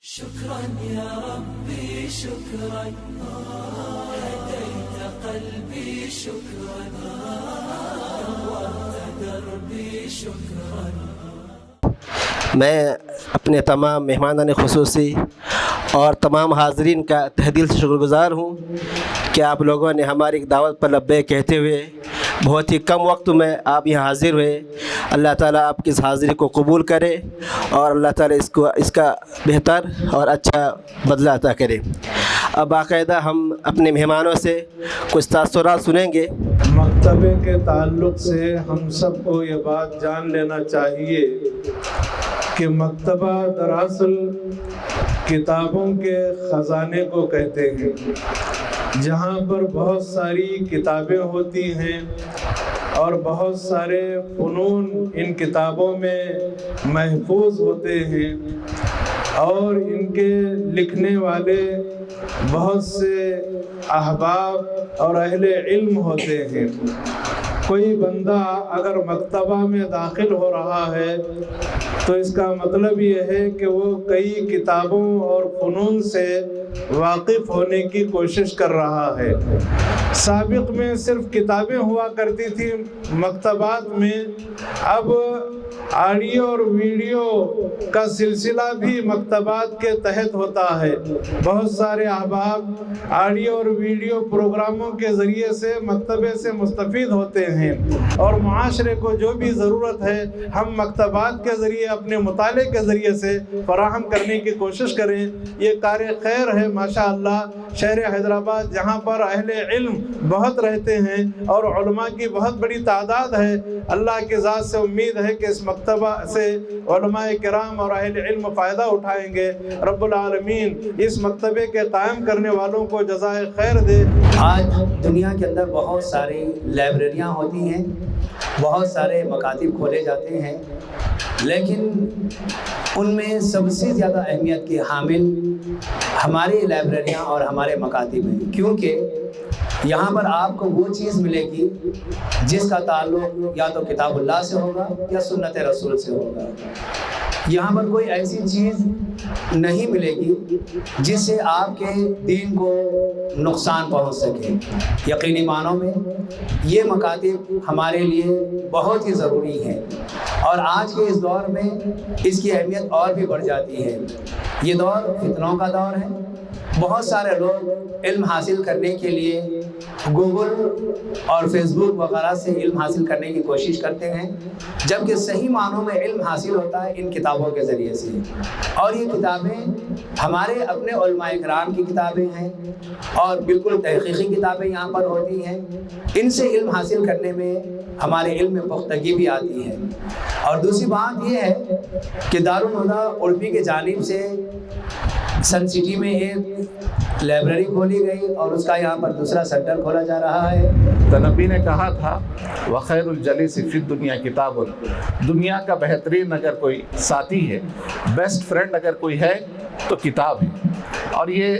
شكرا يا ربي شكرا هديت قلبي شكرا نورت دربي شكرا. میں اپنے تمام مہمانان خصوصی اور تمام حاضرین کا تہ دل سے شکر گزار ہوں کہ آپ لوگوں نے ہماری دعوت پر لبیک کہتے ہوئے بہت ہی کم وقت میں آپ یہاں حاضر ہوئے. اللہ تعالیٰ آپ کی اس حاضری کو قبول کرے اور اللہ تعالیٰ اس کا بہتر اور اچھا بدلہ عطا کرے. اب باقاعدہ ہم اپنے مہمانوں سے کچھ تاثرات سنیں گے. مکتبے کے تعلق سے ہم سب کو یہ بات جان لینا چاہیے کہ مکتبہ دراصل کتابوں کے خزانے کو کہتے ہیں، جہاں پر بہت ساری کتابیں ہوتی ہیں اور بہت سارے فنون ان کتابوں میں محفوظ ہوتے ہیں، اور ان کے لکھنے والے بہت سے احباب اور اہل علم ہوتے ہیں. کوئی بندہ اگر مکتبہ میں داخل ہو رہا ہے تو اس کا مطلب یہ ہے کہ وہ کئی کتابوں اور فنون سے واقف ہونے کی کوشش کر رہا ہے. سابق میں صرف کتابیں ہوا کرتی تھیں مکتبات میں، اب آڈیو اور ویڈیو کا سلسلہ بھی مکتبات کے تحت ہوتا ہے. بہت سارے احباب آڈیو اور ویڈیو پروگراموں کے ذریعے سے مکتبے سے مستفید ہوتے ہیں، اور معاشرے کو جو بھی ضرورت ہے ہم مکتبات کے ذریعے اپنے مطالعے کے ذریعے سے فراہم کرنے کی کوشش کریں. یہ کار خیر ہے ماشاءاللہ. شہر حیدرآباد جہاں پر اہل علم بہت رہتے ہیں اور علماء کی بہت بڑی تعداد ہے، اللہ کی ذات سے امید ہے کہ اس مکتبہ سے علماء کرام اور اہل علم فائدہ اٹھائیں گے. رب العالمین اس مکتبے کے قائم کرنے والوں کو جزائے خیر دے. آج دنیا کے اندر بہت ساری لائبریریاں ہوتی ہیں، بہت سارے مکاتب کھولے جاتے ہیں، لیکن ان میں سب سے زیادہ اہمیت کے حامل ہماری لائبریریاں اور ہمارے مکاتب ہیں، کیونکہ یہاں پر آپ کو وہ چیز ملے گی جس کا تعلق یا تو کتاب اللہ سے ہوگا یا سنت رسول سے ہوگا. یہاں پر کوئی ایسی چیز نہیں ملے گی جس سے آپ کے دین کو نقصان پہنچ سکے. یقینی معنوں میں یہ مکاتب ہمارے لیے بہت ہی ضروری ہیں، اور آج کے اس دور میں اس کی اہمیت اور بھی بڑھ جاتی ہے. یہ دور فتنوں کا دور ہے. بہت سارے لوگ علم حاصل کرنے کے لیے گوگل اور فیس بک وغیرہ سے علم حاصل کرنے کی کوشش کرتے ہیں، جبکہ صحیح معنوں میں علم حاصل ہوتا ہے ان کتابوں کے ذریعے سے. اور یہ کتابیں ہمارے اپنے علماء کرام کی کتابیں ہیں، اور بالکل تحقیقی کتابیں یہاں پر ہوتی ہیں. ان سے علم حاصل کرنے میں ہمارے علم میں پختگی بھی آتی ہے. اور دوسری بات یہ ہے کہ دارالہدیٰ اڑپی کی جانب سے سن سٹی میں ایک لائبریری کھولی گئی، اور اس کا یہاں پر دوسرا سینٹر کھولا جا رہا ہے. تو نبی نے کہا تھا وخیر الجلیس فی الدنیا کتاب. دنیا کا بہترین اگر کوئی ساتھی ہے، بیسٹ فرینڈ اگر کوئی ہے تو کتاب ہے. اور یہ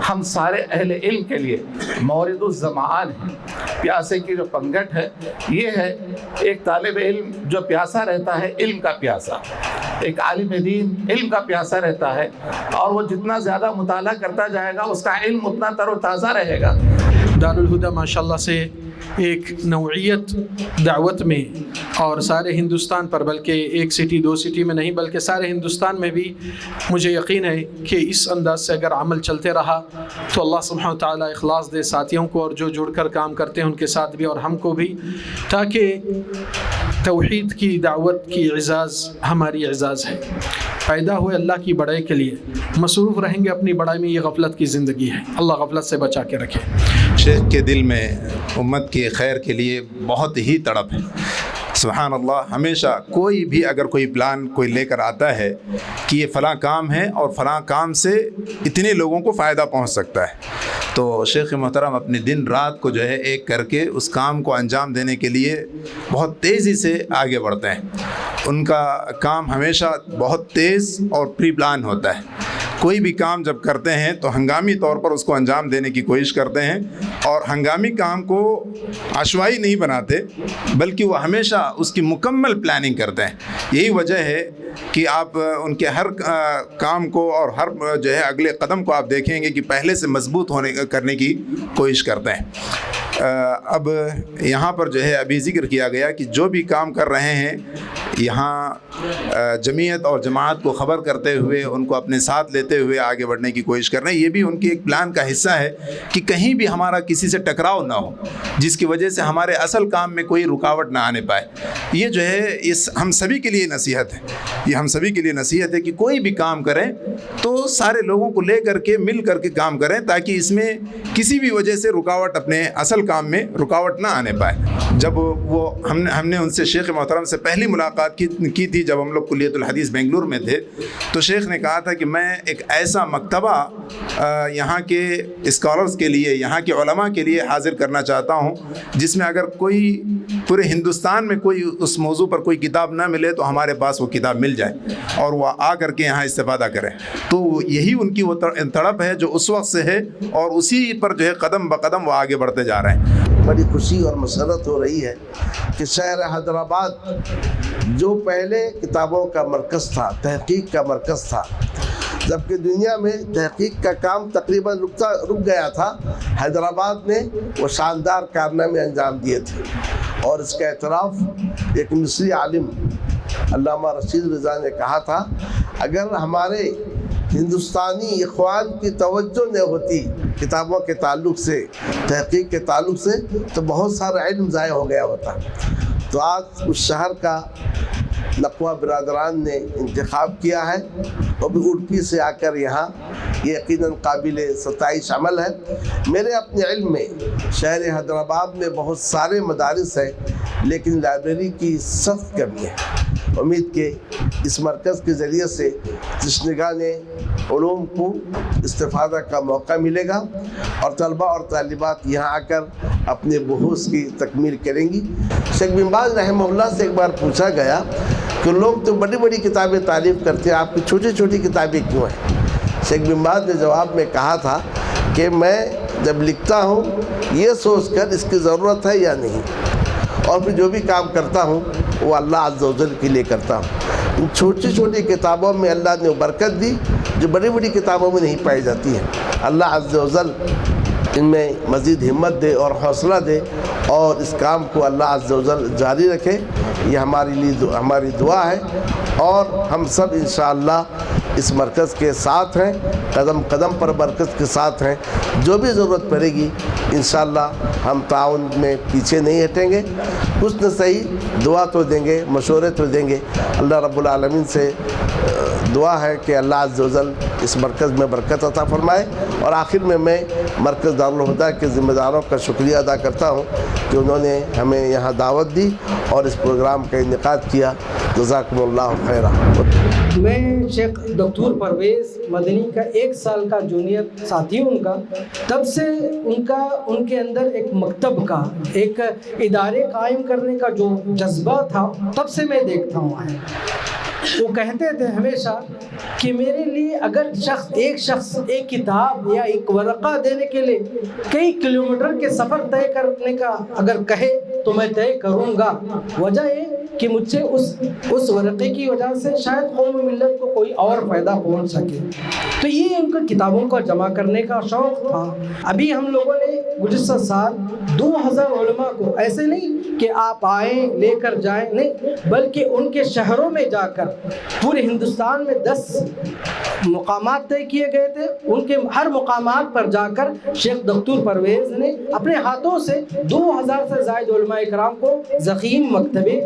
ہم سارے اہل علم کے لیے مورد الزمان ہے. پیاسے کی جو پنگٹ ہے یہ ہے ایک طالب علم جو پیاسا رہتا ہے، علم کا پیاسا. ایک عالم دین علم کا پیاسا رہتا ہے، اور وہ جتنا زیادہ مطالعہ کرتا جائے گا اس کا علم اتنا تر و تازہ رہے گا. دارالہدیٰ ماشاءاللہ سے ایک نوعیت دعوت میں، اور سارے ہندوستان پر، بلکہ ایک سٹی دو سٹی میں نہیں بلکہ سارے ہندوستان میں بھی مجھے یقین ہے کہ اس انداز سے اگر عمل چلتے رہا تو اللہ سبحانہ وتعالی اخلاص دے ساتھیوں کو، اور جو جڑ کر کام کرتے ہیں ان کے ساتھ بھی اور ہم کو بھی، تاکہ توحید کی دعوت کی اعزاز ہماری اعزاز ہے. پیدا ہوئے اللہ کی بڑائی کے لیے، مصروف رہیں گے اپنی بڑائی میں. یہ غفلت کی زندگی ہے، اللہ غفلت سے بچا کے رکھے. شیخ کے دل میں امت کے خیر کے لیے بہت ہی تڑپ ہے. سبحان اللہ. ہمیشہ کوئی بھی اگر کوئی پلان کوئی لے کر آتا ہے کہ یہ فلاں کام ہے اور فلاں کام سے اتنے لوگوں کو فائدہ پہنچ سکتا ہے، تو شیخ محترم اپنے دن رات کو جو ہے ایک کر کے اس کام کو انجام دینے کے لیے بہت تیزی سے آگے بڑھتے ہیں. ان کا کام ہمیشہ بہت تیز اور پری پلان ہوتا ہے. کوئی بھی کام جب کرتے ہیں تو ہنگامی طور پر اس کو انجام دینے کی کوشش کرتے ہیں، اور ہنگامی کام کو عشوائی نہیں بناتے بلکہ وہ ہمیشہ اس کی مکمل پلاننگ کرتے ہیں. یہی وجہ ہے کہ آپ ان کے ہر کام کو اور ہر جو ہے اگلے قدم کو آپ دیکھیں گے کہ پہلے سے مضبوط کرنے کی کوشش کرتے ہیں۔ اب یہاں پر جو ہے ابھی ذکر کیا گیا کہ جو بھی کام کر رہے ہیں یہاں جمعیت اور جماعت کو خبر کرتے ہوئے ان کو اپنے ساتھ لیتے ہوئے آگے بڑھنے کی کوشش کر رہے ہیں، یہ بھی ان کے ایک پلان کا حصہ ہے کہ کہیں بھی ہمارا کسی سے ٹکراؤ نہ ہو جس کی وجہ سے ہمارے اصل کام میں کوئی رکاوٹ نہ آنے پائے۔ یہ جو ہے اس ہم سبھی کے لیے نصیحت ہے، یہ ہم سبھی کے لیے نصیحت ہے کہ کوئی بھی کام کریں تو سارے لوگوں کو لے کر کے مل کر کے کام کریں تاکہ اس میں کسی بھی وجہ سے رکاوٹ اپنے اصل کام میں رکاوٹ نہ آنے پائے۔ جب وہ ہم نے ان سے شیخ محترم سے پہلی ملاقات کی تھی جب ہم لوگ کلیت الحدیث بنگلور میں تھے، تو شیخ نے کہا تھا کہ میں ایک ایسا مکتبہ یہاں کے اسکالرز کے لیے، یہاں کے علماء کے لیے حاضر کرنا چاہتا ہوں جس میں اگر کوئی پورے ہندوستان میں کوئی اس موضوع پر کوئی کتاب نہ ملے تو ہمارے پاس وہ کتاب مل جائے اور وہ آ کر کے یہاں استفادہ کریں۔ تو یہی ان کی وہ تڑپ ہے جو اس وقت سے ہے اور اسی پر جو ہے قدم بقدم وہ آگے بڑھتے جا رہے ہیں۔ بڑی خوشی اور مسرت ہو رہی ہے کہ شہر حیدرآباد جو پہلے کتابوں کا مرکز تھا، تحقیق کا مرکز تھا، جبکہ دنیا میں تحقیق کا کام تقریباً رک گیا تھا، حیدرآباد نے وہ شاندار کارنامے انجام دیے تھے اور اس کا اعتراف ایک مصری عالم علامہ رشید رضا نے کہا تھا، اگر ہمارے ہندوستانی اخوان کی توجہ نہ ہوتی کتابوں کے تعلق سے، تحقیق کے تعلق سے، تو بہت سارا علم ضائع ہو گیا ہوتا۔ تو آج اس شہر کا نقوہ برادران نے انتخاب کیا ہے اور بھی اڑپی سے آ کر یہاں، یہ یقیناً قابل ستائش عمل ہے۔ میرے اپنے علم میں شہر حیدرآباد میں بہت سارے مدارس ہیں لیکن لائبریری کی سخت کمی ہے۔ امید کہ اس مرکز کے ذریعے سے تشنگان علوم کو استفادہ کا موقع ملے گا اور طلبہ اور طالبات یہاں آ کر اپنے بحوث کی تکمیل کریں گی۔ شیخ بن باز رحمہ اللہ سے ایک بار پوچھا گیا کہ لوگ تو بڑی بڑی کتابیں تعریف کرتے ہیں، آپ کی چھوٹی چھوٹی کتابیں کیوں ہیں؟ شیخ بن باز نے جواب میں کہا تھا کہ میں جب لکھتا ہوں یہ سوچ کر اس کی ضرورت ہے یا نہیں، اور پھر جو بھی کام کرتا ہوں وہ اللہ عز و جل کے لیے کرتا ہوں۔ ان چھوٹی چھوٹی کتابوں میں اللہ نے برکت دی جو بڑی بڑی کتابوں میں نہیں پائی جاتی ہے۔ اللہ عز و جل ان میں مزید ہمت دے اور حوصلہ دے اور اس کام کو اللہ عز و جل جاری رکھے، یہ ہماری دعا ہے، اور ہم سب انشاءاللہ اس مرکز کے ساتھ ہیں، قدم قدم پر مرکز کے ساتھ ہیں، جو بھی ضرورت پڑے گی انشاءاللہ ہم تعاون میں پیچھے نہیں ہٹیں گے، کچھ نہ صحیح دعا تو دیں گے، مشورے تو دیں گے۔ اللہ رب العالمین سے دعا ہے کہ اللہ عز و جل اس مرکز میں برکت عطا فرمائے، اور آخر میں مرکز دارالہدیٰ کے ذمہ داروں کا شکریہ ادا کرتا ہوں کہ انہوں نے ہمیں یہاں دعوت دی اور اس پروگرام کا انعقاد کیا۔ جزاکم اللہ خیرہ۔ میں شیخ دکتور پرویز مدنی کا 1 سال کا جونیئر ساتھی ہوں ان کا، تب سے ان کے اندر ایک مکتب کا، ایک ادارے قائم کرنے کا جو جذبہ تھا تب سے میں دیکھتا ہوں۔ وہ کہتے تھے ہمیشہ کہ میرے لیے اگر ایک شخص ایک کتاب یا ایک ورقہ دینے کے لیے کئی کلومیٹر کے سفر طے کرنے کا اگر کہے تو میں طے کروں گا، وجہ یہ کہ مجھ سے اس ورقے کی وجہ سے شاید قوم و ملت کو کوئی اور فائدہ پہنچ سکے۔ تو یہ ان کو کتابوں کو جمع کرنے کا شوق تھا۔ ابھی ہم لوگوں نے گزشتہ سال 2000 علماء کو، ایسے نہیں کہ آپ آئیں لے کر جائیں، نہیں، بلکہ ان کے شہروں میں جا کر پورے ہندوستان میں 10 مقامات طے کیے گئے تھے، ان کے ہر مقامات پر جا کر شیخ دکتور پرویز نے اپنے ہاتھوں سے 2000 سے زائد علماء کرام کو ضخیم مکتبے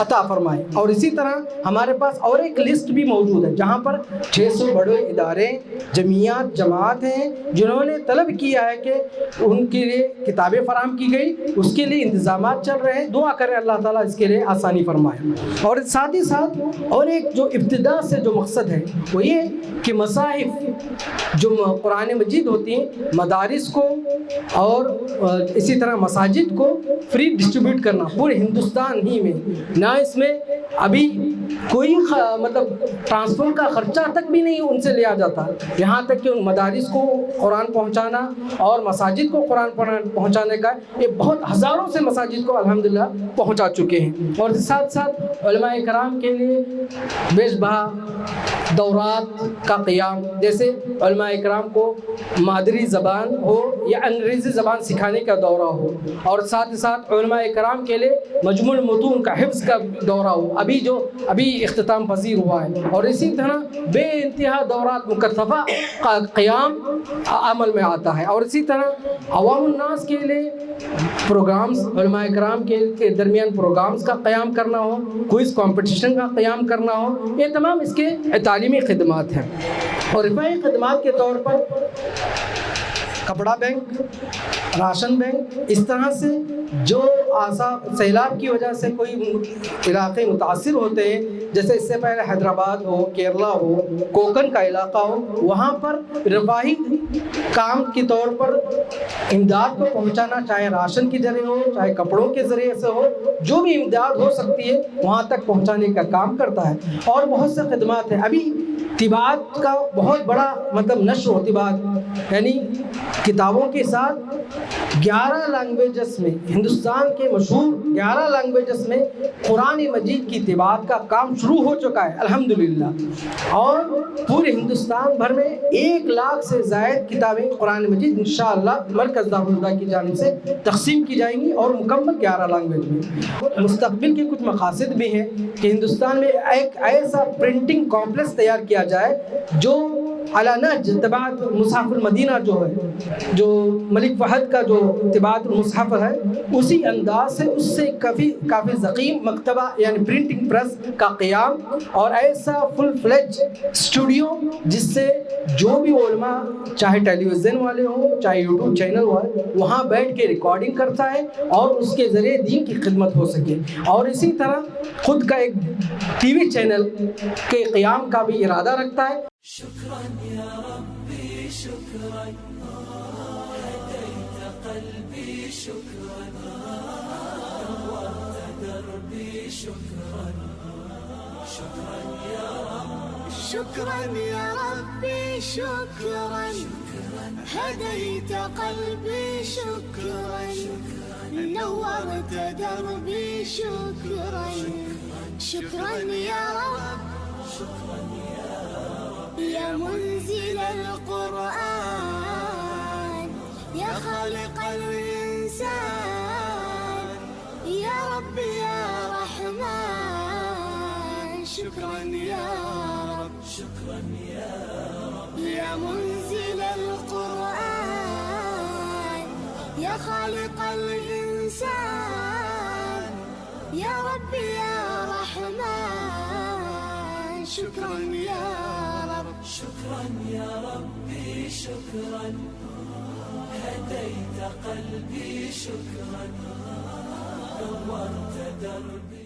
عطا فرمائے۔ اور اسی طرح ہمارے پاس اور ایک لسٹ بھی موجود ہے جہاں پر 600 بڑے ادارے، جمعیات، جماعت ہیں جنہوں نے طلب کیا ہے کہ ان کے لیے کتابیں فراہم کی گئی، اس کے لیے انتظامات چل رہے ہیں۔ دعا کریں اللہ تعالیٰ اس کے لیے آسانی فرمائے۔ اور ساتھ ہی ساتھ اور ایک جو ابتدا سے جو مقصد ہے وہ یہ کہ مصاحف جو قرآن مجید ہوتی ہیں، مدارس کو اور اسی طرح مساجد کو فری ڈسٹریبیوٹ کرنا پورے ہندوستان ہی میں، نہ اس میں ابھی کوئی مطلب ٹرانسپورٹ کا خرچہ تک بھی نہیں ان سے لیا جاتا، یہاں تک کہ ان مدارس کو قرآن پہنچانا اور مساجد کو قرآن پہنچانے کا یہ بہت ہزاروں سے مساجد کو الحمدللہ پہنچا چکے ہیں۔ اور ساتھ ساتھ علماء کرام کے لیے بیش بہا دورات کا قیام، جیسے علماء کرام کو مادری زبان ہو یا انگریزی زبان سکھانے کا دورہ ہو، اور ساتھ ہی ساتھ علماء کرام کے لیے مجموع المتون کا حفظ کا دورہ ہو، ابھی اختتام پذیر ہوا ہے، اور اسی طرح بے انتہا دورات مکثفہ کا قیام عمل میں آتا ہے، اور اسی طرح عوام الناس کے لیے پروگرامز، علماء کرام کے درمیان پروگرامز کا قیام کرنا ہو، کوئز کمپٹیشن کا قیام کرنا ہو، یہ تمام اس کے تعلیمی خدمات ہیں۔ اور رفاہی خدمات کے طور پر کپڑا بینک، راشن بینک، اس طرح سے جو سیلاب کی وجہ سے کوئی علاقے متاثر ہوتے ہیں، جیسے اس سے پہلے حیدرآباد ہو، کیرلا ہو، کوکن کا علاقہ ہو، وہاں پر رفاہی کام کے طور پر امداد کو پہنچانا، چاہے راشن کے ذریعے ہو، چاہے کپڑوں کے ذریعے سے ہو، جو بھی امداد ہو سکتی ہے وہاں تک پہنچانے کا کام کرتا ہے۔ اور بہت سے خدمات ہیں۔ ابھی طباعت کا بہت بڑا مطلب نشر و طباعت، یعنی کتابوں کے ساتھ 11 لینگویجز میں، ہندوستان کے مشہور 11 لینگویجز میں قرآن مجید کی طباعت کا کام شروع ہو چکا ہے الحمدللہ، اور پورے ہندوستان بھر میں 1 لاکھ سے زائد کتابیں قرآن مجید انشاءاللہ مرکز دارالہدیٰ کی جانب سے تقسیم کی جائیں گی، اور مکمل 11 لینگویج میں۔ مستقبل کے کچھ مقاصد بھی ہیں کہ ہندوستان میں ایک ایسا پرنٹنگ کمپلیکس تیار کیا جائے جو علی نہج طباعت مصحف المدینہ جو ہے، جو ملک فہد کا جو طباعت المصحف ہے، اسی انداز سے اس سے کافی ضخیم مکتبہ یعنی پرنٹنگ پریس کا قیام، اور ایسا فل فلیج اسٹوڈیو جس سے جو بھی علماء چاہے ٹیلی ویژن والے ہوں چاہے یوٹیوب چینل ہو وہاں بیٹھ کے ریکارڈنگ کرتا ہے اور اس کے ذریعے دین کی خدمت ہو سکے، اور اسی طرح خود کا ایک ٹی وی چینل کے قیام کا بھی ارادہ رکھتا ہے۔ شكرا يا ربي شكرا هديت قلبي شكرا نورت دربي شكرا شكرا يا رب شكرا يا ربي شكرا هديت قلبي شكرا نورت دربي شكرا شكرا يا رب يا منزل القرآن يا خالق الإنسان يا رب يا رحمن شكرا يا رب يا منزل القرآن يا خالق الإنسان يا رب يا رحمن شكرا يا شكرا يا ربي شكرا هديت قلبي شكرا نورت دربي